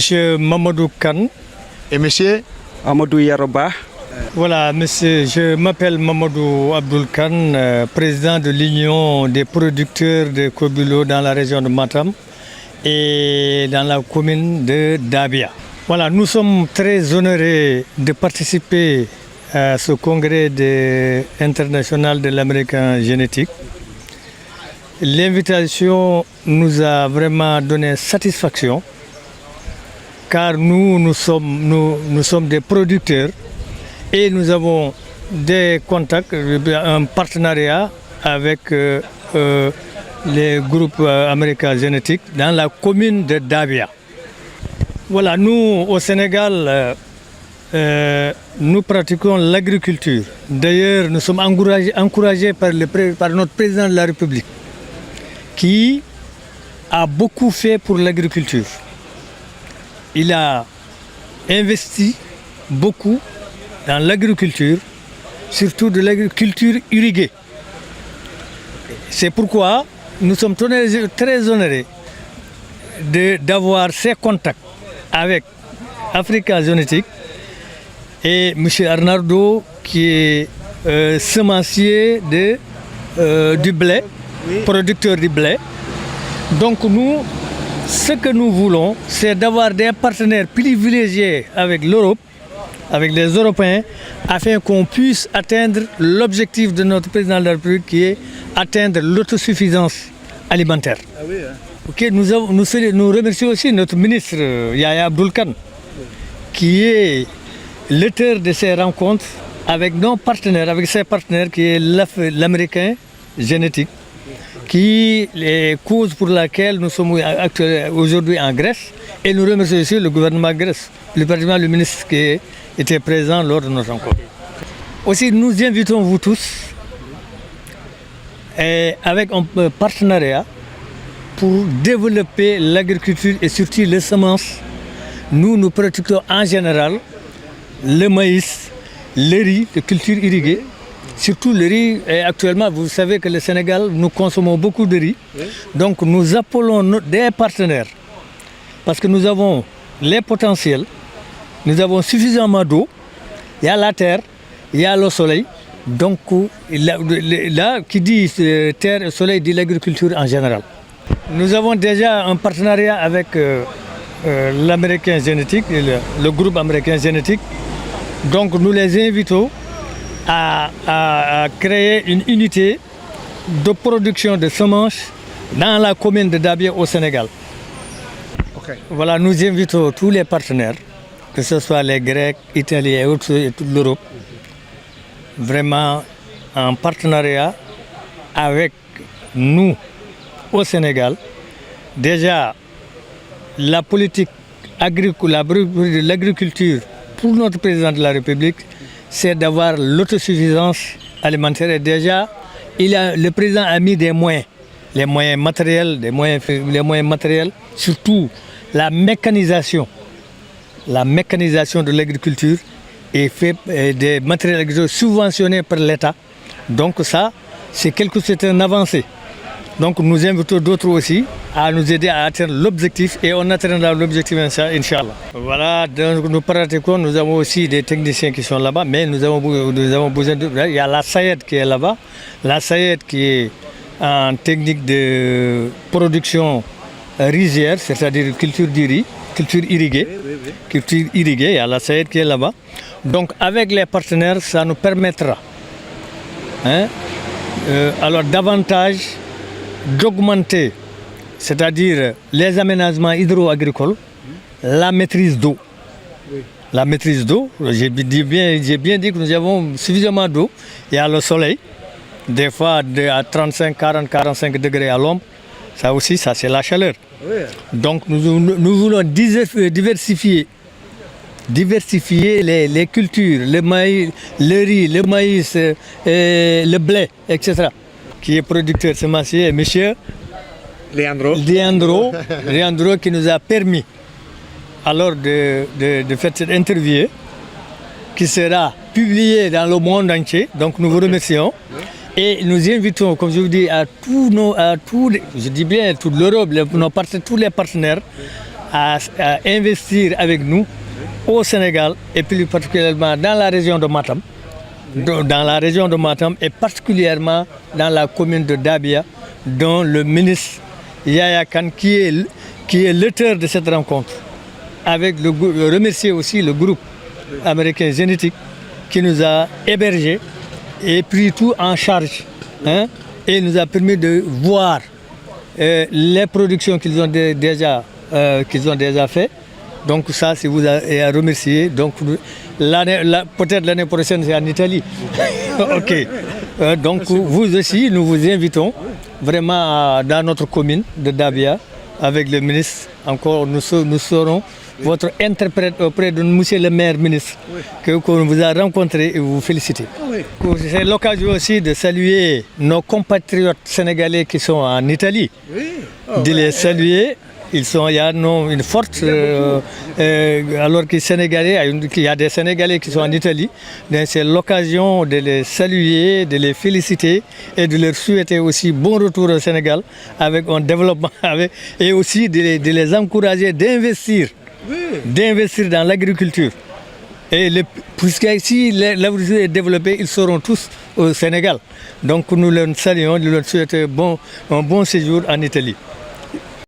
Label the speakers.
Speaker 1: Monsieur Mamadou Kane.
Speaker 2: Et monsieur
Speaker 3: Amadou Yaroba.
Speaker 1: Voilà, monsieur, je m'appelle Mamadou Abdoul Kane, président de l'Union des producteurs de Kobulo dans la région de Matam et dans la commune de Dabia. Voilà, nous sommes très honorés de participer à ce congrès international de l'américain génétique. L'invitation nous a vraiment donné satisfaction car nous sommes des producteurs et nous avons des contacts, un partenariat avec les groupes américains génétiques dans la commune de Dabia. Voilà, nous au Sénégal, nous pratiquons l'agriculture. D'ailleurs, nous sommes encouragés par notre président de la République qui a beaucoup fait pour l'agriculture. Il a investi beaucoup dans l'agriculture, surtout de l'agriculture irriguée. C'est pourquoi nous sommes très honorés d'avoir ces contacts avec Africa Génétique et M. Arnaldo qui est semencier du blé, producteur du blé. Donc nous, ce que nous voulons, c'est d'avoir des partenaires privilégiés avec l'Europe, avec les Européens, afin qu'on puisse atteindre l'objectif de notre président de la République qui est atteindre l'autosuffisance alimentaire. Ah oui, hein. Okay, nous remercions aussi notre ministre Yaya Abdoul Kane, qui est l'auteur de ces rencontres avec nos partenaires, avec ses partenaires qui est l'américain génétique, qui est cause pour laquelle nous sommes aujourd'hui en Grèce, et nous remercions aussi le gouvernement grec, plus particulièrement le ministre qui était présent lors de notre rencontre. Aussi, nous invitons vous tous avec un partenariat pour développer l'agriculture et surtout les semences. Nous pratiquons en général le maïs, le riz, de culture irriguée. Surtout le riz, et actuellement, vous savez que le Sénégal, nous consommons beaucoup de riz. Donc nous appelons des partenaires parce que nous avons les potentiels, nous avons suffisamment d'eau, il y a la terre, il y a le soleil. Donc là, qui dit terre et soleil, dit l'agriculture en général. Nous avons déjà un partenariat avec l'américain génétique, le groupe américain génétique. Donc nous les invitons à créer une unité de production de semences dans la commune de Dabia au Sénégal. Okay. Voilà, nous invitons tous les partenaires, que ce soit les Grecs, Italiens et autres, et toute l'Europe, vraiment en partenariat avec nous au Sénégal. Déjà, la politique agricole, l'agriculture pour notre président de la République, c'est d'avoir l'autosuffisance alimentaire. Et déjà, le président a mis des moyens, les moyens matériels, surtout la mécanisation de l'agriculture est fait des matériels agricoles subventionnés par l'État. Donc ça, c'est une avancée. Donc nous invitons d'autres aussi à nous aider à atteindre l'objectif et on atteindra l'objectif, Inch'Allah. Voilà, donc nous pratiquons, nous avons aussi des techniciens qui sont là-bas, mais nous avons besoin de... Il y a la SAED qui est là-bas, la SAED qui est en technique de production rizière, c'est-à-dire culture du riz, culture irriguée. Culture irriguée, il y a la SAED qui est là-bas. Donc avec les partenaires, ça nous permettra alors davantage d'augmenter, c'est-à-dire les aménagements hydro-agricoles, la maîtrise d'eau. Oui. La maîtrise d'eau, j'ai bien dit que nous avons suffisamment d'eau. Il y a le soleil, des fois à 35, 40, 45 degrés à l'ombre. Ça aussi, ça c'est la chaleur. Oui. Donc nous voulons diversifier les cultures, le maïs, le riz, le maïs, le blé, etc. Qui est producteur semencier, M. Leandro qui nous a permis alors de faire cette interview qui sera publiée dans le monde entier. Donc nous vous remercions. Et nous invitons, comme je vous dis, à tous toute l'Europe, tous les partenaires à investir avec nous au Sénégal et plus particulièrement dans la région de Matam. Dans la région de Matam et particulièrement dans la commune de Dabia, dont le ministre Yaya Kane, qui est l'auteur de cette rencontre, remercier aussi le groupe américain Génétique qui nous a hébergés et pris tout en charge, hein, et nous a permis de voir les productions qu'ils ont déjà fait. Donc ça, c'est vous à remercier. Donc peut-être l'année prochaine, c'est en Italie. Ok. Donc vous aussi, nous vous invitons vraiment dans notre commune de Dabia avec le ministre. Encore, nous serons votre interprète auprès de monsieur le maire ministre qu'on vous a rencontré et vous féliciter. C'est l'occasion aussi de saluer nos compatriotes sénégalais qui sont en Italie. De les saluer. Il y a une forte, alors qu'il y a des Sénégalais qui sont en Italie. C'est l'occasion de les saluer, de les féliciter et de leur souhaiter aussi bon retour au Sénégal avec un développement et aussi de les encourager d'investir dans l'agriculture. Et puisque si l'agriculture est développée, ils seront tous au Sénégal. Donc nous leur saluons, nous leur souhaitons un bon séjour en Italie.